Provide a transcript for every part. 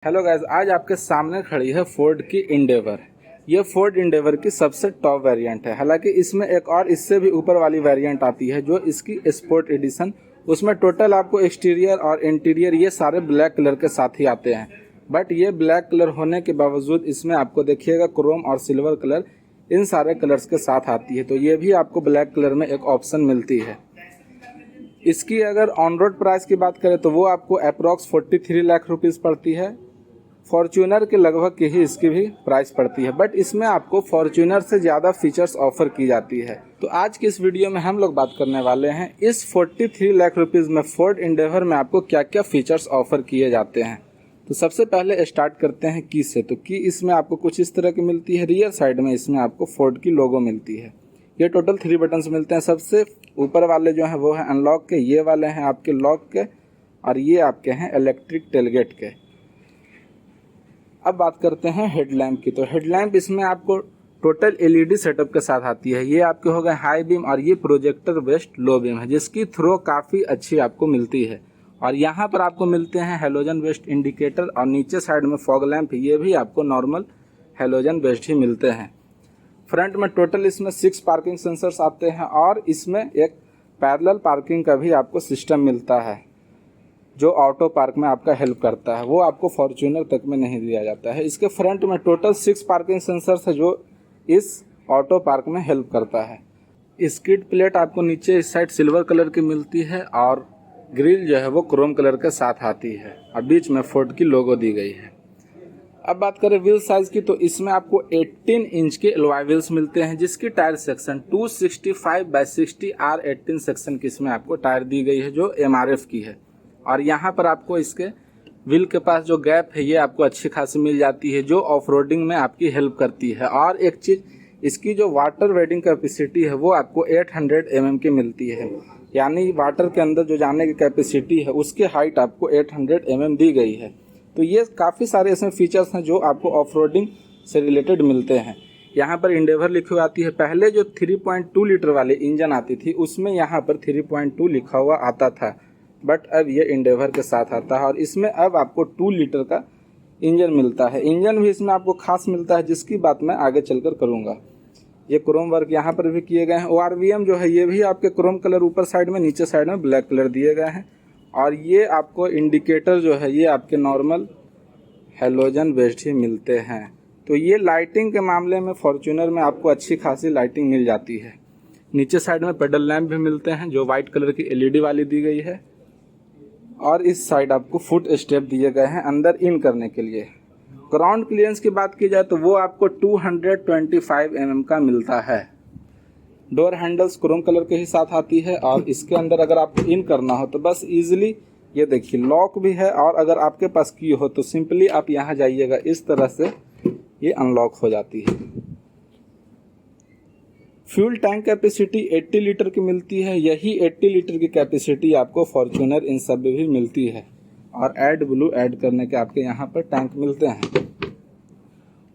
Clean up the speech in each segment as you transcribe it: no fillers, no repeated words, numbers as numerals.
Hello guys, आज आपके सामने खड़ी है फोर्ड की इंडेवर। ये फोर्ड इंडेवर की सबसे टॉप वेरिएंट है। हालांकि इसमें एक और इससे भी ऊपर वाली वेरिएंट आती है जो इसकी स्पोर्ट एडिशन। उसमें टोटल आपको एक्सटीरियर और इंटीरियर ये सारे ब्लैक कलर के साथ ही आते हैं। बट ये ब्लैक कलर होने के बावजूद इसमें आपको देखिएगा क्रोम और सिल्वर कलर इन सारे कलर्स के साथ आती है। तो ये भी आपको ब्लैक कलर में एक ऑप्शन मिलती है। इसकी अगर ऑन रोड प्राइस की बात करें तो वो आपको अप्रॉक्स 43 लाख रुपीज़ पड़ती है। फॉर्च्यूनर के लगभग की ही इसकी भी प्राइस पड़ती है, बट इसमें आपको फॉर्च्यूनर से ज़्यादा फीचर्स ऑफर की जाती है। तो आज की इस वीडियो में हम लोग बात करने वाले हैं इस 43 लाख रुपीज़ में फोर्ड इंडेवर में आपको क्या क्या फीचर्स ऑफर किए जाते हैं। तो सबसे पहले स्टार्ट करते हैं की से। तो की इसमें आपको कुछ इस तरह की मिलती है। रियर साइड में इसमें आपको फोर्ड की लोगो मिलती है। ये टोटल 3 बटन्स मिलते हैं। सबसे ऊपर वाले जो हैं वो है अनलॉक के, ये वाले हैं आपके लॉक के, और ये आपके हैं इलेक्ट्रिक टेलगेट के। अब बात करते हैं हेडलैम्प की। तो हेडलैम्प इसमें आपको टोटल एलईडी सेटअप के साथ आती है। ये आपके हो गए हाई बीम और ये प्रोजेक्टर बेस्ड लो बीम है, जिसकी थ्रो काफ़ी अच्छी आपको मिलती है। और यहाँ पर आपको मिलते हैं हेलोजन बेस्ड इंडिकेटर, और नीचे साइड में फॉग लैम्प, ये भी आपको नॉर्मल हेलोजन बेस्ड ही मिलते हैं। फ्रंट में टोटल इसमें 6 पार्किंग सेंसर्स आते हैं, और इसमें एक पैरेलल पार्किंग का भी आपको सिस्टम मिलता है जो ऑटो पार्क में आपका हेल्प करता है। वो आपको फॉर्च्यूनर तक में नहीं दिया जाता है। इसके फ्रंट में टोटल 6 पार्किंग सेंसर्स है जो इस ऑटो पार्क में हेल्प करता है। स्किड प्लेट आपको नीचे इस साइड सिल्वर कलर की मिलती है, और ग्रिल जो है वो क्रोम कलर के साथ आती है, और बीच में फोर्ड की लोगो दी गई है। अब बात करें व्हील साइज की, तो इसमें आपको 18 इंच के एलॉय व्हील्स मिलते हैं, जिसकी टायर सेक्शन 265/60 R18 सेक्शन की इसमें आपको टायर दी गई है जो MRF की है। और यहाँ पर आपको इसके व्हील के पास जो गैप है ये आपको अच्छी खासी मिल जाती है, जो ऑफ रोडिंग में आपकी हेल्प करती है। और एक चीज़, इसकी जो वाटर वेडिंग कैपेसिटी है वो आपको 800 mm की मिलती है। यानी वाटर के अंदर जो जाने की कैपेसिटी है उसकी हाइट आपको 800 mm दी गई है। तो ये काफ़ी सारे इसमें फीचर्स हैं जो आपको ऑफ रोडिंग से रिलेटेड मिलते हैं। यहाँ पर इंडेवर लिखी हुई आती है। पहले जो 3.2 लीटर वाली इंजन आती थी उसमें यहाँ पर 3.2 लिखा हुआ आता था, बट अब ये इंडेवर के साथ आता है, और इसमें अब आपको 2 लीटर का इंजन मिलता है। इंजन भी इसमें आपको खास मिलता है, जिसकी बात मैं आगे चलकर करूँगा। ये क्रोम वर्क यहाँ पर भी किए गए हैं। ORVM जो है ये भी आपके क्रोम कलर ऊपर साइड में, नीचे साइड में ब्लैक कलर दिए गए हैं। और ये आपको इंडिकेटर जो है ये आपके नॉर्मल हेलोजन बेस्ड ही मिलते हैं। तो ये लाइटिंग के मामले में फॉर्च्यूनर में आपको अच्छी खासी लाइटिंग मिल जाती है। नीचे साइड में पेडल लैम्प भी मिलते हैं जो वाइट कलर की LED वाली दी गई है, और इस साइड आपको फुट स्टेप दिए गए हैं अंदर इन करने के लिए। ग्राउंड क्लियरेंस की बात की जाए तो वो आपको 225 mm का मिलता है। डोर हैंडल्स क्रोम कलर के ही साथ आती है, और इसके अंदर अगर आपको इन करना हो तो बस इजीली ये देखिए लॉक भी है, और अगर आपके पास की हो तो सिंपली आप यहाँ जाइएगा, इस तरह से ये अनलॉक हो जाती है। फ्यूल टैंक कैपेसिटी 80 लीटर की मिलती है। यही 80 लीटर की कैपेसिटी आपको फॉर्च्यूनर इन सब में भी मिलती है। और ऐड ब्लू ऐड करने के आपके यहाँ पर टैंक मिलते हैं।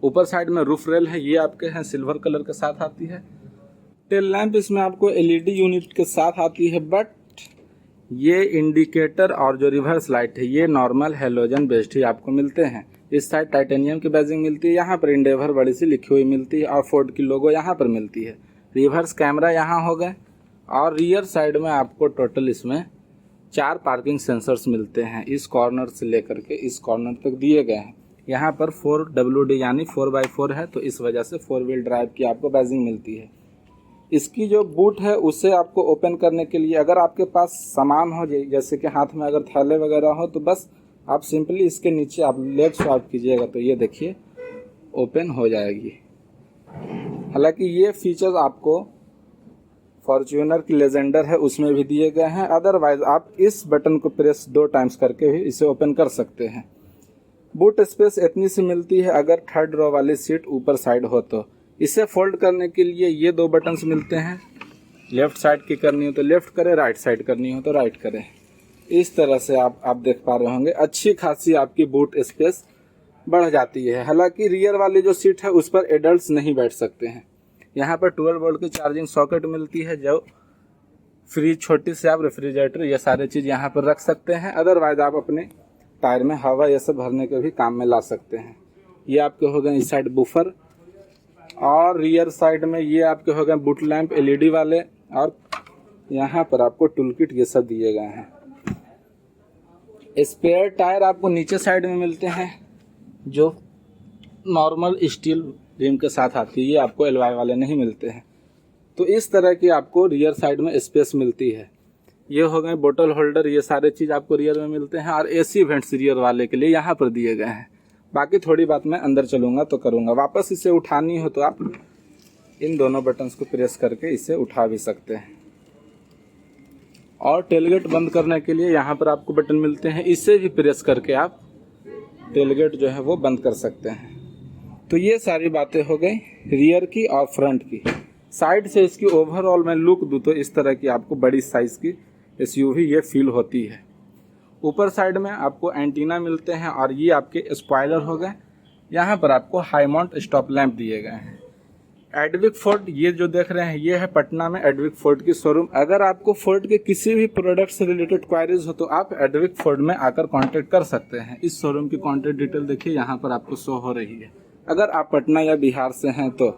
ऊपर साइड में रूफ रेल है, ये आपके हैं सिल्वर कलर के साथ आती है। टेल लैंप इसमें आपको LED यूनिट के साथ आती है, बट ये इंडिकेटर और जो रिवर्स लाइट है ये नॉर्मल हेलोजन बेस्ड ही आपको मिलते हैं। इस साइड टाइटेनियम की बैजिंग मिलती है, यहाँ पर इंडेवर बड़ी सी लिखी हुई मिलती है, और फोर्ड की लोगो यहाँ पर मिलती है। रिवर्स कैमरा यहाँ हो गए, और रियर साइड में आपको टोटल इसमें 4 पार्किंग सेंसर्स मिलते हैं। इस कॉर्नर से लेकर के इस कॉर्नर तक दिए गए हैं। यहाँ पर 4WD यानी 4x4 है, तो इस वजह से 4 व्हील ड्राइव की आपको बैजिंग मिलती है। इसकी जो बूट है उसे आपको ओपन करने के लिए अगर आपके पास सामान हो, जैसे कि हाथ में अगर थैले वगैरह हो, तो बस आप सिंपली इसके नीचे आप लेग स्वाइप कीजिएगा तो ये देखिए ओपन हो जाएगी। हालांकि ये फीचर्स आपको फॉर्च्यूनर की लेजेंडर है उसमें भी दिए गए हैं। अदरवाइज आप इस बटन को प्रेस 2 टाइम्स करके भी इसे ओपन कर सकते हैं। बूट स्पेस इतनी सी मिलती है अगर 3rd रो वाली सीट ऊपर साइड हो तो। इसे फोल्ड करने के लिए ये 2 बटन्स मिलते हैं। लेफ्ट साइड की करनी हो तो लेफ्ट करें, राइट साइड करनी हो तो राइट करें। इस तरह से आप देख पा रहे होंगे अच्छी खासी आपकी बूट स्पेस बढ़ जाती है। हालांकि रियर वाली जो सीट है उस पर एडल्ट्स नहीं बैठ सकते हैं। यहाँ पर 12 वोल्ट की चार्जिंग सॉकेट मिलती है, जो फ्रिज छोटी से आप रेफ्रिजरेटर ये सारे चीज़ यहाँ पर रख सकते हैं। अदरवाइज आप अपने टायर में हवा ये सब भरने के भी काम में ला सकते हैं। ये आपके हो गए इस साइड बूफर, और रियर साइड में ये आपके हो गए बुट लैंप एलईडी वाले, और यहाँ पर आपको टूल किट ये सब दिए गए हैं। स्पेयर टायर आपको नीचे साइड में मिलते हैं जो नॉर्मल स्टील रिम के साथ आती है, ये आपको एलवाई वाले नहीं मिलते हैं। तो इस तरह की आपको रियर साइड में स्पेस मिलती है। ये हो गए बोतल होल्डर, ये सारे चीज़ आपको रियर में मिलते हैं, और एसी वेंट्स रियर वाले के लिए यहाँ पर दिए गए हैं। बाकी थोड़ी बात मैं अंदर चलूँगा तो करूँगा। वापस इसे उठानी हो तो आप इन दोनों बटन्स को प्रेस करके इसे उठा भी सकते हैं। और टेलगेट बंद करने के लिए यहाँ पर आपको बटन मिलते हैं, इसे भी प्रेस करके आप टेलगेट जो है वो बंद कर सकते हैं। तो ये सारी बातें हो गई रियर की और फ्रंट की। साइड से इसकी ओवरऑल मैं लुक दूँ तो इस तरह की आपको बड़ी साइज़ की एसयूवी ये फील होती है। ऊपर साइड में आपको एंटीना मिलते हैं, और ये आपके स्पॉइलर हो गए। यहाँ पर आपको हाई माउंट स्टॉप लैंप दिए गए हैं। एडविक फोर्ड ये जो देख रहे हैं ये है पटना में एडविक फोर्ड की शोरूम। अगर आपको फोर्ड के किसी भी प्रोडक्ट से रिलेटेड क्वायरीज हो तो आप एडविक फोर्ड में आकर कांटेक्ट कर सकते हैं। इस शोरूम की कांटेक्ट डिटेल देखिए यहाँ पर आपको शो हो रही है। अगर आप पटना या बिहार से हैं तो,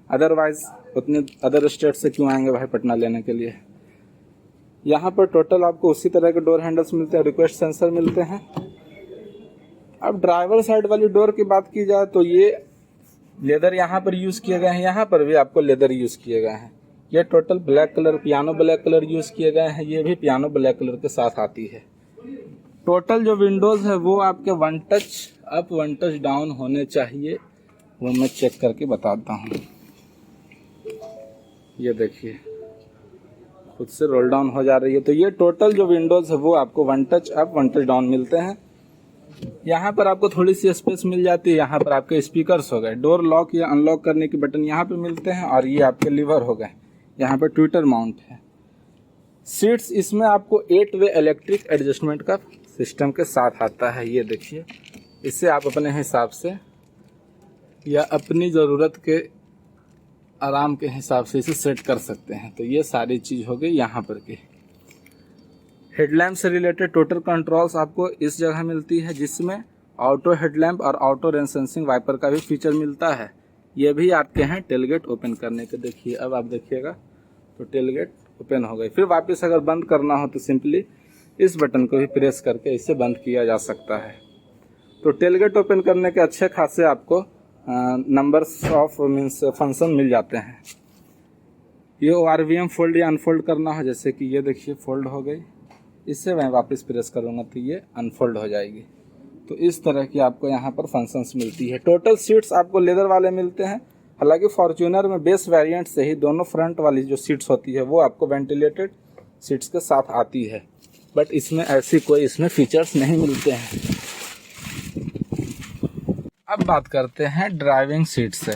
अदरवाइज उतने अदर स्टेट से क्यों आएंगे भाई पटना लेने के लिए। यहाँ पर टोटल आपको उसी तरह के डोर हैंडल्स मिलते हैं, रिक्वेस्ट सेंसर मिलते हैं। अब ड्राइवर साइड वाली डोर की बात की जाए तो ये लेदर यहाँ पर यूज़ किए गए हैं, यहाँ पर भी आपको लेदर यूज़ किए गए हैं। ये total black colour, piano black colour use किए गए हैं। ये भी पियानो ब्लैक कलर के साथ आती है। टोटल जो विंडोज़ है वो आपके 1 टच अप 1 टच डाउन होने चाहिए, वो मैं चेक करके बताता हूँ। ये देखिए खुद से रोल डाउन हो जा रही है। तो ये टोटल जो विंडोज़ है वो आपको 1 टच अप 1 टच डाउन मिलते हैं। यहाँ पर आपको थोड़ी सी स्पेस मिल जाती है। यहाँ पर आपके स्पीकर्स हो गए, डोर लॉक या अनलॉक करने के बटन यहाँ पे मिलते हैं, और ये आपके लीवर हो गए। यहाँ पर ट्विटर माउंट है। सीट्स इसमें आपको 8 वे इलेक्ट्रिक एडजस्टमेंट का सिस्टम के साथ आता है। ये देखिए, इससे आप अपने हिसाब से या अपनी ज़रूरत के आराम के हिसाब से इसे सेट कर सकते हैं। तो ये सारी चीज़ हो गई यहाँ पर की। हेडलैम्प से रिलेटेड टोटल कंट्रोल्स आपको इस जगह मिलती है, जिसमें ऑटो हेडलैम्प और ऑटो रेन सेंसिंग वाइपर का भी फीचर मिलता है। ये भी आपके हैं टेलगेट ओपन करने के। देखिए अब आप देखिएगा तो टेलगेट ओपन हो गई। फिर वापस अगर बंद करना हो तो सिंपली इस बटन को भी प्रेस करके इसे बंद किया जा सकता है। तो टेलगेट ओपन करने के अच्छे खासे आपको नंबर्स ऑफ मीन्स फंक्शन मिल जाते हैं। ये ORVM फोल्ड या अनफोल्ड करना हो, जैसे कि ये देखिए फोल्ड हो गई, इससे मैं वापस प्रेस करूँगा तो ये अनफोल्ड हो जाएगी। तो इस तरह की आपको यहाँ पर फंक्शंस मिलती है। टोटल सीट्स आपको लेदर वाले मिलते हैं। हालांकि फॉर्च्यूनर में बेस वेरिएंट से ही दोनों फ्रंट वाली जो सीट्स होती है वो आपको वेंटिलेटेड सीट्स के साथ आती है, बट इसमें ऐसी कोई इसमें फीचर्स नहीं मिलते हैं। अब बात करते हैं ड्राइविंग सीट से।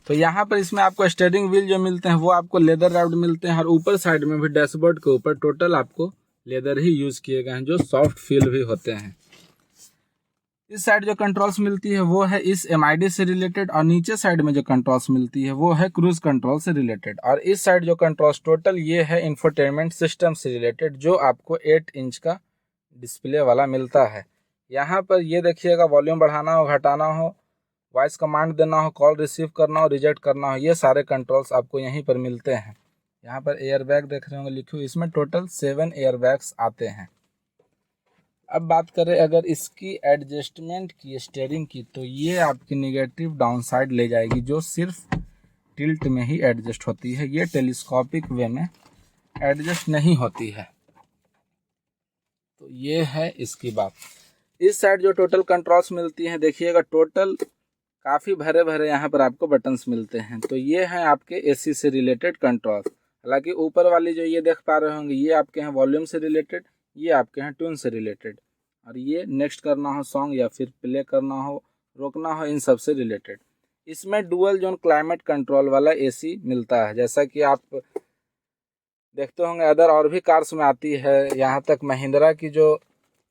तो यहाँ पर इसमें आपको स्टीयरिंग व्हील जो मिलते हैं वो आपको लेदर रैप्ड मिलते हैं, और ऊपर साइड में भी डैशबोर्ड के ऊपर टोटल आपको लेदर ही यूज़ किए गए हैं, जो सॉफ्ट फील भी होते हैं। इस साइड जो कंट्रोल्स मिलती है वो है इस MID से रिलेटेड, और नीचे साइड में जो कंट्रोल्स मिलती है वो है क्रूज कंट्रोल से रिलेटेड। और इस साइड जो कंट्रोल्स टोटल ये है इंफोटेनमेंट सिस्टम से रिलेटेड, जो आपको 8 इंच का डिस्प्ले वाला मिलता है। यहाँ पर ये देखिएगा, वॉल्यूम बढ़ाना हो, घटाना हो, वॉइस कमांड देना हो, कॉल रिसीव करना हो, रिजेक्ट करना हो, ये सारे कंट्रोल्स आपको यहीं पर मिलते हैं। यहाँ पर एयर बैग देख रहे होंगे लिखे हुए, इसमें टोटल 7 एयर बैग्स आते हैं। अब बात करें अगर इसकी एडजस्टमेंट की स्टीयरिंग की, तो ये आपकी निगेटिव डाउन साइड ले जाएगी, जो सिर्फ टिल्ट में ही एडजस्ट होती है। ये टेलीस्कोपिक वे में एडजस्ट नहीं होती है। तो ये है इसकी बात। इस साइड जो टोटल कंट्रोल्स मिलती हैं, देखिएगा टोटल काफ़ी भरे भरे यहाँ पर आपको बटन्स मिलते हैं। तो ये हैं आपके AC से रिलेटेड कंट्रोल्स। हालांकि ऊपर वाली जो ये देख पा रहे होंगे ये आपके हैं वॉल्यूम से रिलेटेड, ये आपके हैं ट्यून से रिलेटेड, और ये नेक्स्ट करना हो सॉन्ग या फिर प्ले करना हो, रोकना हो, इन सब से रिलेटेड। इसमें डुअल जोन क्लाइमेट कंट्रोल वाला AC मिलता है, जैसा कि आप देखते होंगे अदर और भी कार्स में आती है। यहाँ तक महिंद्रा की जो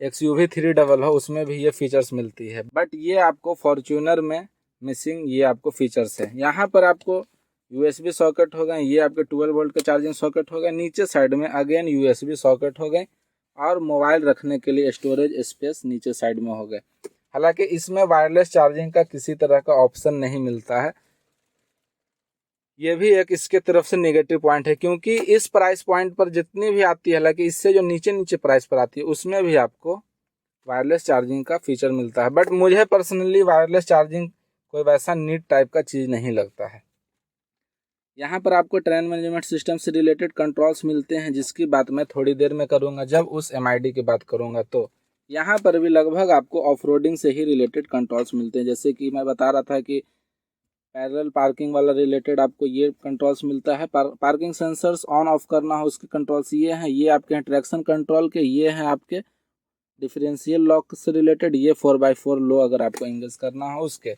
XUV 300 हो उसमें भी ये फीचर्स मिलती है, बट ये आपको फॉर्च्यूनर में मिसिंग ये आपको फीचर्स है। यहाँ पर आपको USB सॉकेट हो गए, ये आपके 12 वोल्ट के चार्जिंग सॉकेट हो गए, नीचे साइड में अगेन USB सॉकेट हो गए, और मोबाइल रखने के लिए स्टोरेज स्पेस नीचे साइड में हो गए। हालांकि इसमें वायरलेस चार्जिंग का किसी तरह का ऑप्शन नहीं मिलता है। ये भी एक इसके तरफ से नेगेटिव पॉइंट है, क्योंकि इस प्राइस पॉइंट पर जितनी भी आती है, हालांकि इससे जो नीचे नीचे प्राइस पर आती है उसमें भी आपको वायरलेस चार्जिंग का फीचर मिलता है। बट मुझे पर्सनली वायरलेस चार्जिंग कोई वैसा नीट टाइप का चीज़ नहीं लगता है। यहाँ पर आपको ट्रेन मैनेजमेंट सिस्टम से रिलेटेड कंट्रोल्स मिलते हैं, जिसकी बात मैं थोड़ी देर में करूँगा जब उस MID की बात करूँगा। तो यहाँ पर भी लगभग आपको ऑफ रोडिंग से ही रिलेटेड कंट्रोल्स मिलते हैं। जैसे कि मैं बता रहा था कि पैरेलल पार्किंग वाला रिलेटेड आपको ये कंट्रोल्स मिलता है। पार्किंग सेंसर्स ऑन ऑफ करना हो उसके कंट्रोल्स ये हैं। ये आपके हैं ट्रैक्शन कंट्रोल के, ये हैं आपके डिफरेंशियल लॉक से रिलेटेड, ये 4x4 लो अगर आपको इंगेज करना हो उसके।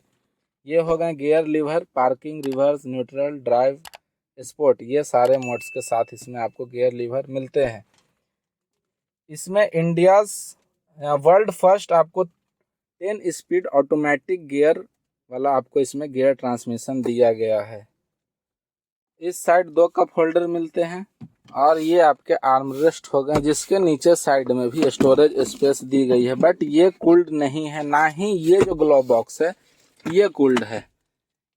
ये हो गए gear lever, parking, reverse, neutral, drive, sport, ये सारे मोड्स के साथ इसमें आपको गियर लीवर मिलते हैं। इसमें इंडियाज़ वर्ल्ड फर्स्ट आपको 10 स्पीड ऑटोमेटिक गियर वाला आपको इसमें गियर ट्रांसमिशन दिया गया है। इस साइड 2 कप होल्डर मिलते हैं और ये आपके आर्म रेस्ट हो गए, जिसके नीचे साइड में भी स्टोरेज स्पेस दी गई है। बट ये कूल्ड नहीं है, ना ही ये जो ग्लोव बॉक्स है ये कूल्ड है।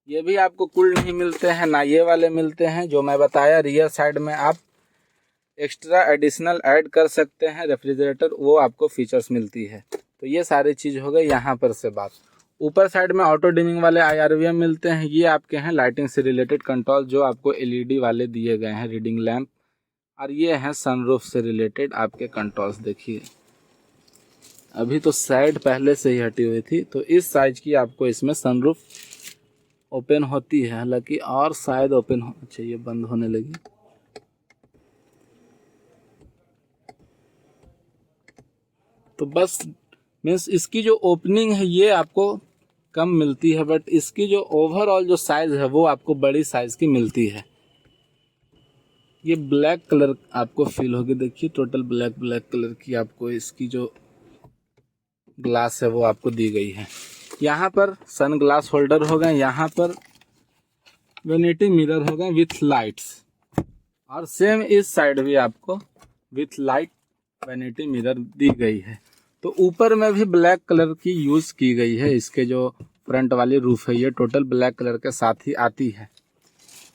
ये भी आपको कूल्ड नहीं मिलते हैं, ना ये वाले मिलते हैं। जो मैं बताया रियर साइड में आप एक्स्ट्रा एडिशनल ऐड कर सकते हैं रेफ्रिजरेटर, वो आपको फीचर्स मिलती है। तो ये सारी चीज़ हो गई यहाँ पर से बात। ऊपर साइड में ऑटो डिमिंग वाले IRVM मिलते हैं। ये आपके हैं लाइटिंग से रिलेटेड कंट्रोल, जो आपको LED वाले दिए गए हैं, रीडिंग लैंप। और ये हैं सनरूफ से रिलेटेड आपके कंट्रोल्स। देखिए अभी तो साइड पहले से ही हटी हुई थी, तो इस साइज की आपको इसमें सनरूफ ओपन होती है। हालांकि और शायद ओपन होना चाहिए, बंद होने लगी। तो बस मीन्स इसकी जो ओपनिंग है ये आपको कम मिलती है, बट इसकी जो ओवरऑल जो साइज़ है वो आपको बड़ी साइज़ की मिलती है। ये ब्लैक कलर आपको फील होगी। देखिए टोटल ब्लैक कलर की आपको इसकी जो ग्लास है वो आपको दी गई है। यहाँ पर सन ग्लास होल्डर हो गए, यहाँ पर वेनिटी मिरर हो गए विथ लाइट्स, और सेम इस साइड भी आपको विथ लाइट वेनिटी मिरर दी गई है। तो ऊपर में भी ब्लैक कलर की यूज़ की गई है। इसके जो फ्रंट वाली रूफ है ये टोटल ब्लैक कलर के साथ ही आती है।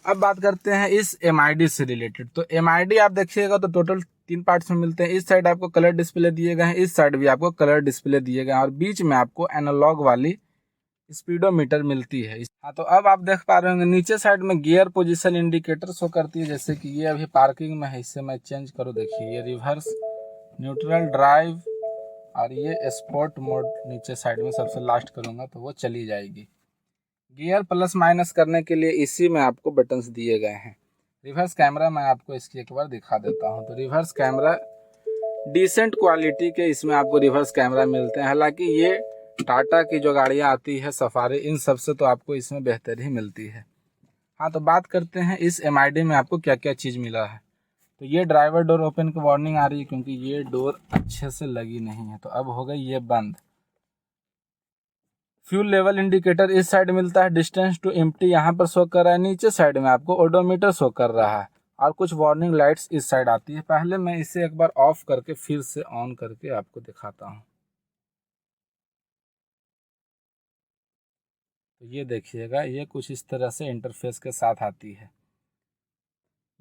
अब बात करते हैं इस MID से रिलेटेड। तो MID आप देखिएगा तो टोटल 3 पार्ट्स में मिलते हैं। इस साइड आपको कलर डिस्प्ले दिए गए हैं, इस साइड भी आपको कलर डिस्प्ले दिए गए हैं, और बीच में आपको एनालॉग वाली स्पीडोमीटर मिलती है। हाँ, तो अब आप देख पा रहे होंगे नीचे साइड में गियर पोजीशन इंडिकेटर शो करती है। जैसे कि ये अभी पार्किंग में है, इससे मैं चेंज करूँ, देखिए ये रिवर्स, न्यूट्रल, ड्राइव, और ये स्पोर्ट मोड नीचे साइड में सबसे लास्ट करूँगा तो वो चली जाएगी। गियर प्लस माइनस करने के लिए इसी में आपको बटन्स दिए गए हैं। रिवर्स कैमरा मैं आपको इसकी एक बार दिखा देता हूँ। तो रिवर्स कैमरा डिसेंट क्वालिटी के इसमें आपको रिवर्स कैमरा मिलते हैं। हालांकि ये टाटा की जो गाड़ियाँ आती है सफारी, इन सब से तो आपको इसमें बेहतर ही मिलती है। हाँ, तो बात करते हैं इस MID में आपको क्या क्या चीज़ मिला है। तो ये ड्राइवर डोर ओपन की वार्निंग आ रही है, क्योंकि ये डोर अच्छे से लगी नहीं है, तो अब हो गई ये बंद। फ्यूल लेवल इंडिकेटर इस साइड मिलता है, डिस्टेंस टू एम्प्टी यहाँ पर शो कर रहा है। नीचे साइड में आपको ओडोमीटर शो कर रहा है, और कुछ वार्निंग लाइट्स इस साइड आती है। पहले मैं इसे एक बार ऑफ करके फिर से ऑन करके आपको दिखाता हूँ। तो ये देखिएगा, ये कुछ इस तरह से इंटरफेस के साथ आती है।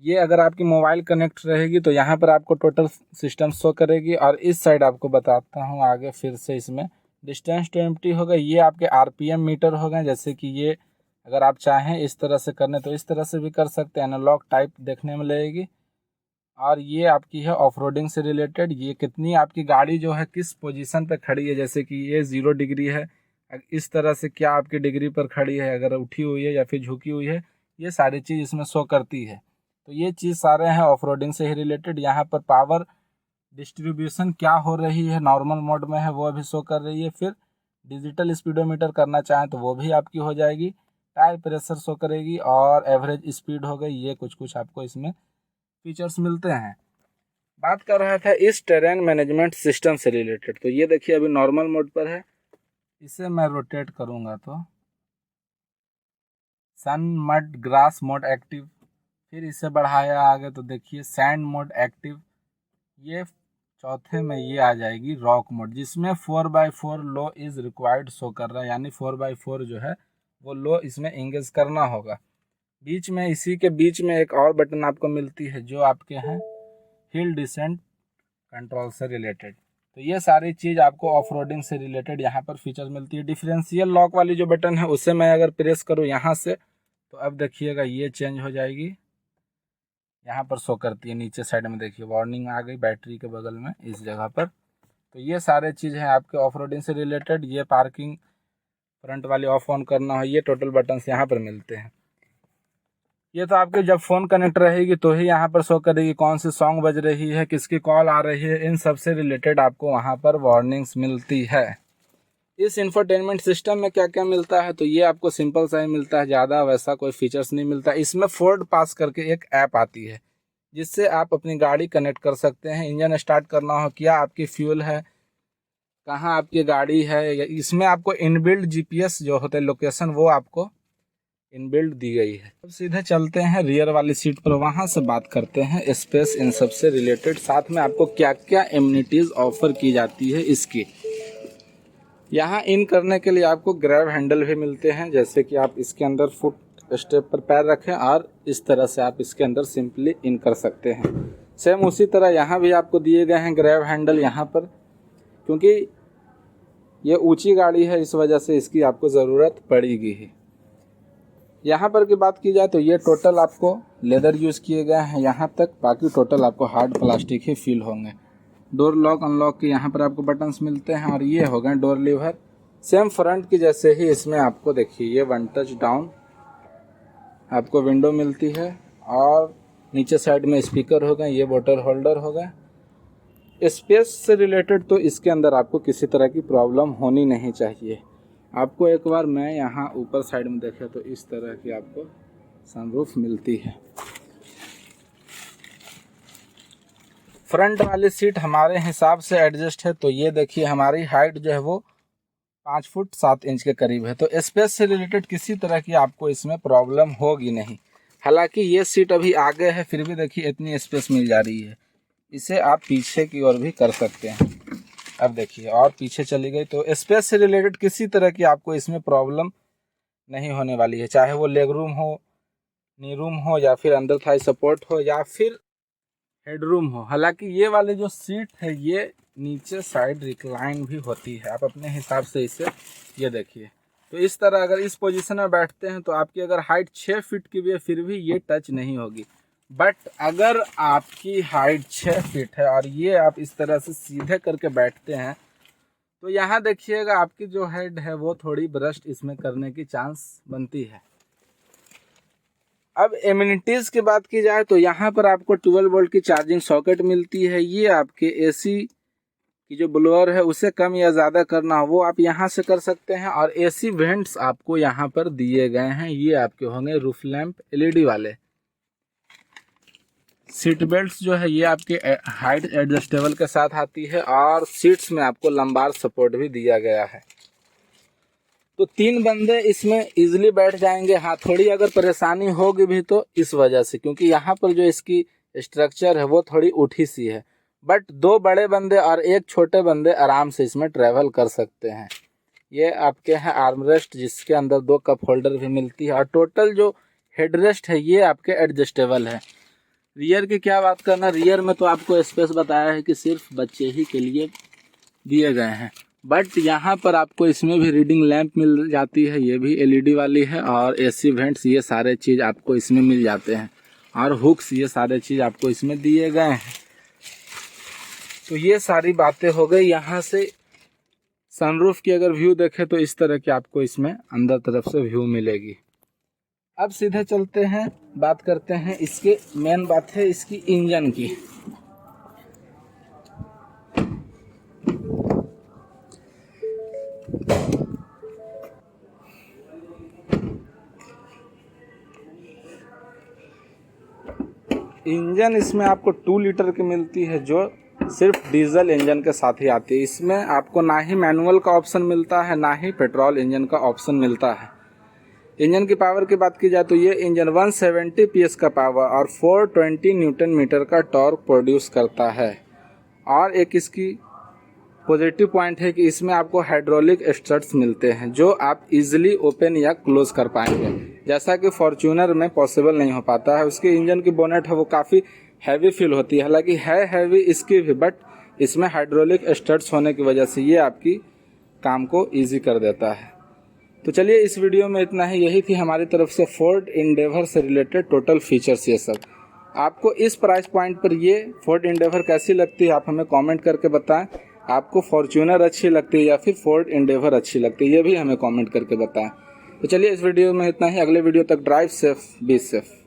ये अगर आपकी मोबाइल कनेक्ट रहेगी तो यहाँ पर आपको टोटल सिस्टम शो करेगी, और इस साइड आपको बताता हूँ आगे फिर से इसमें डिस्टेंस टू एम्प्टी हो गए, ये आपके RPM मीटर हो गए। जैसे कि ये अगर आप चाहें इस तरह से करने तो इस तरह से भी कर सकते हैं, एनालॉग टाइप देखने में लगेगी। और ये आपकी है ऑफ रोडिंग से रिलेटेड, ये कितनी आपकी गाड़ी जो है किस पोजीशन पे खड़ी है। जैसे कि ये 0 डिग्री है, इस तरह से क्या आपकी डिग्री पर खड़ी है, अगर उठी हुई है या फिर झुकी हुई है, ये सारी चीज़ इसमें शो करती है। तो ये चीज़ सारे हैं ऑफ रोडिंग से ही रिलेटेड। यहाँ पर पावर डिस्ट्रीब्यूशन क्या हो रही है, नॉर्मल मोड में है वो भी शो कर रही है। फिर डिजिटल स्पीडोमीटर करना चाहें तो वो भी आपकी हो जाएगी। टायर प्रेशर शो करेगी, और एवरेज स्पीड हो गई। ये कुछ आपको इसमें फीचर्स मिलते हैं। बात कर रहा था इस टेरेन मैनेजमेंट सिस्टम से रिलेटेड। तो ये देखिए अभी नॉर्मल मोड पर है, इसे मैं रोटेट करूँगा तो सन मड ग्रास मोड एक्टिव, फिर इसे बढ़ाया आगे तो देखिए सैंड मोड एक्टिव, ये चौथे में ये आ जाएगी रॉक मोड, जिसमें 4x4 low is required show कर रहा है, यानी 4x4 जो है वो लो इसमें इंगेज करना होगा। बीच में इसी के बीच में एक और बटन आपको मिलती है जो आपके हैं हिल डिसेंट कंट्रोल से रिलेटेड। तो ये सारी चीज़ आपको ऑफ रोडिंग से रिलेटेड यहाँ पर फीचर मिलती है। डिफरेंशियल लॉक वाली जो बटन है उसे मैं अगर प्रेस करूँ यहाँ से, तो अब देखिएगा ये चेंज हो जाएगी, यहाँ पर शो करती है नीचे साइड में, देखिए वार्निंग आ गई बैटरी के बगल में इस जगह पर। तो ये सारे चीज़ हैं आपके ऑफ रोडिंग से रिलेटेड। ये पार्किंग फ्रंट वाली ऑफ ऑन करना हो, ये टोटल बटन्स यहाँ पर मिलते हैं। ये तो आपके जब फ़ोन कनेक्ट रहेगी तो ही यहाँ पर शो करेगी कौन सी सॉन्ग बज रही है, किसकी कॉल आ रही है, इन सब से रिलेटेड आपको वहाँ पर वार्निंग्स मिलती है। इस इंफोटेनमेंट सिस्टम में क्या क्या मिलता है, तो ये आपको सिंपल सा ही मिलता है, ज़्यादा वैसा कोई फीचर्स नहीं मिलता। इसमें फोर्ड पास करके एक ऐप आती है जिससे आप अपनी गाड़ी कनेक्ट कर सकते हैं। इंजन स्टार्ट करना हो, क्या आपकी फ्यूल है, कहाँ आपकी गाड़ी है, इसमें आपको इनबिल्ड जीपीएस जो होता है लोकेशन वो आपको इनबिल्ड दी गई है। अब सीधे चलते हैं रियर वाली सीट पर, वहाँ से बात करते हैं स्पेस इन सब से रिलेटेड, साथ में आपको क्या क्या एमिनिटीज़ ऑफर की जाती है इसकी। यहाँ इन करने के लिए आपको ग्रैब हैंडल भी मिलते हैं, जैसे कि आप इसके अंदर फुट स्टेप पर पैर रखें और इस तरह से आप इसके अंदर सिंपली इन कर सकते हैं। सेम उसी तरह यहाँ भी आपको दिए गए हैं ग्रैब हैंडल यहाँ पर, क्योंकि ये ऊंची गाड़ी है इस वजह से इसकी आपको ज़रूरत पड़ेगी ही। यहाँ पर की बात की जाए तो ये टोटल आपको लेदर यूज़ किए गए हैं यहाँ तक, बाकी टोटल आपको हार्ड प्लास्टिक ही फील होंगे। डोर लॉक अनलॉक के यहाँ पर आपको बटन्स मिलते हैं और ये हो गए डोर लीवर। सेम फ्रंट की जैसे ही इसमें आपको देखिए ये वन टच डाउन आपको विंडो मिलती है और नीचे साइड में स्पीकर हो गए, ये बोतल होल्डर हो गए। स्पेस से रिलेटेड तो इसके अंदर आपको किसी तरह की प्रॉब्लम होनी नहीं चाहिए। आपको एक बार मैं यहाँ ऊपर साइड में देखा तो इस तरह की आपको सनरूफ मिलती है। फ्रंट वाली सीट हमारे हिसाब से एडजस्ट है, तो ये देखिए हमारी हाइट जो है वो 5 फुट 7 इंच के करीब है, तो स्पेस से रिलेटेड किसी तरह की आपको इसमें प्रॉब्लम होगी नहीं। हालांकि ये सीट अभी आगे है फिर भी देखिए इतनी स्पेस मिल जा रही है, इसे आप पीछे की ओर भी कर सकते हैं। अब देखिए और पीछे चली गई, तो स्पेस से रिलेटेड किसी तरह की आपको इसमें प्रॉब्लम नहीं होने वाली है, चाहे वो लेग रूम हो, नी रूम हो, या फिर अंदर थाई सपोर्ट हो, या फिर हेडरूम हो। हालांकि ये वाले जो सीट है ये नीचे साइड रिक्लाइन भी होती है, आप अपने हिसाब से इसे ये देखिए। तो इस तरह अगर इस पोजीशन में बैठते हैं तो आपकी अगर हाइट 6 फीट की भी है फिर भी ये टच नहीं होगी। बट अगर आपकी हाइट 6 फीट है और ये आप इस तरह से सीधे करके बैठते हैं तो यहाँ देखिएगा आपकी जो हेड है वो थोड़ी ब्रस्ट इसमें करने की चांस बनती है। अब एमिनिटीज़ की बात की जाए तो यहाँ पर आपको 12 वोल्ट की चार्जिंग सॉकेट मिलती है। ये आपके एसी की जो ब्लोअर है उसे कम या ज़्यादा करना हो वो आप यहाँ से कर सकते हैं। और एसी वेंट्स आपको यहाँ पर दिए गए हैं, ये आपके होंगे रूफ लैंप एलईडी वाले। सीट बेल्ट्स जो है ये आपके हाइट एडजस्टेबल के साथ आती है और सीट्स में आपको लंबार सपोर्ट भी दिया गया है, तो 3 बंदे इसमें इजीली बैठ जाएंगे। हाँ थोड़ी अगर परेशानी होगी भी तो इस वजह से, क्योंकि यहाँ पर जो इसकी स्ट्रक्चर है वो थोड़ी उठी सी है, बट 2 बड़े बंदे और 1 छोटे बंदे आराम से इसमें ट्रैवल कर सकते हैं। ये आपके हैं आर्मरेस्ट जिसके अंदर 2 कप होल्डर भी मिलती है और टोटल जो हेडरेस्ट है ये आपके एडजस्टेबल है। रियर की क्या बात करना, रियर में तो आपको स्पेस बताया है कि सिर्फ बच्चे ही के लिए दिए गए हैं, बट यहाँ पर आपको इसमें भी रीडिंग लैंप मिल जाती है, ये भी एलईडी वाली है। और एसी वेंट्स ये सारे चीज़ आपको इसमें मिल जाते हैं और हुक्स ये सारे चीज़ आपको इसमें दिए गए हैं। तो ये सारी बातें हो गई। यहाँ से सनरूफ की अगर व्यू देखें तो इस तरह की आपको इसमें अंदर तरफ से व्यू मिलेगी। अब सीधे चलते हैं, बात करते हैं इसके मेन बात है इसकी इंजन की। इंजन इसमें आपको 2 लीटर की मिलती है जो सिर्फ डीजल इंजन के साथ ही आती है। इसमें आपको ना ही मैनुअल का ऑप्शन मिलता है ना ही पेट्रोल इंजन का ऑप्शन मिलता है। इंजन की पावर की बात की जाए तो ये इंजन 170 PS का पावर और 420 न्यूटन मीटर का टॉर्क प्रोड्यूस करता है। और एक इसकी पॉजिटिव पॉइंट है कि इसमें आपको हाइड्रोलिक स्टड्स मिलते हैं जो आप इजीली ओपन या क्लोज कर पाएंगे, जैसा कि फॉर्च्यूनर में पॉसिबल नहीं हो पाता है। उसके इंजन की बोनेट है वो काफ़ी हैवी फील होती है, हालांकि है हैवी इसकी भी, बट इसमें हाइड्रोलिक स्टड्स होने की वजह से ये आपकी काम को ईजी कर देता है। तो चलिए इस वीडियो में इतना ही। यही थी हमारी तरफ से फोर्ड इंडेवर से रिलेटेड टोटल फीचर्स ये सब। आपको इस प्राइस पॉइंट पर ये फोर्ड इंडेवर कैसी लगती है आप हमें कमेंट करके बताएं। आपको फॉर्च्यूनर अच्छी लगती है या फिर फोर्ड इंडेवर अच्छी लगती है, ये भी हमें कमेंट करके बताएं। तो चलिए इस वीडियो में इतना ही। अगले वीडियो तक ड्राइव सेफ, बी सेफ।